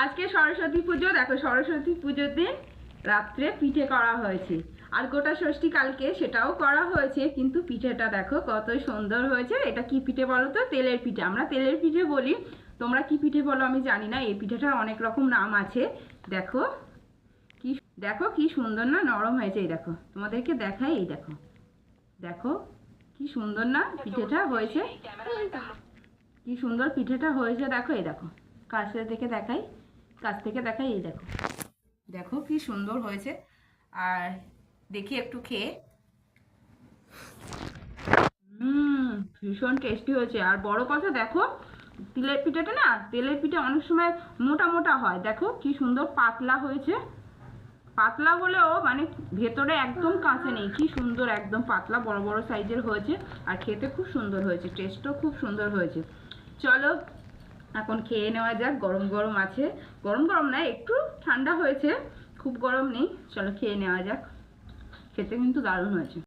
আজকে সরস্বতী পুজো, দেখো সরস্বতী পুজোর দিন রাত্রে পিঠে করা হয়েছে, আর গোটা ষষ্ঠী কালকে সেটাও করা হয়েছে, কিন্তু পিঠেটা দেখো কত সুন্দর হয়েছে। এটা কি পিঠে বলো তো? তেলের পিঠে। আমরা তেলের পিঠে বলি, তোমরা কি পিঠে বলো আমি জানি না। এই পিঠেটার অনেক রকম নাম আছে। দেখো কি, দেখো কি সুন্দর না, নরম হয়েছে। এই দেখো, তোমাদেরকে দেখাই, এই দেখো, দেখো কি সুন্দর না পিঠেটা হয়েছে, কি সুন্দর পিঠেটা হয়েছে। দেখো, এই দেখো, কাছে থেকে দেখাই, কাছ থেকে দেখাই, এই দেখো, দেখো কি সুন্দর হয়েছে। আর দেখি একটু খেয়ে, ভীষণ টেস্টি হয়েছে। আর বড় কথা দেখো, তেলের পিঠাটা না, তেলের পিঠে অনেক সময় মোটা মোটা হয়, দেখো কি সুন্দর পাতলা হয়েছে। পাতলা হলেও মানে ভেতরে একদম কাঁচা নেই, কি সুন্দর একদম পাতলা বড় বড় সাইজের হয়েছে। আর খেতে খুব সুন্দর হয়েছে, টেস্টও খুব সুন্দর হয়েছে। চলো এখন খেয়ে নেওয়া যাক। গরম গরম আছে, গরম গরম না, একটু ঠান্ডা হয়েছে, খুব গরম নেই। চলো খেয়ে নেওয়া যাক। খেতে কিন্তু দারুণ হয়েছে।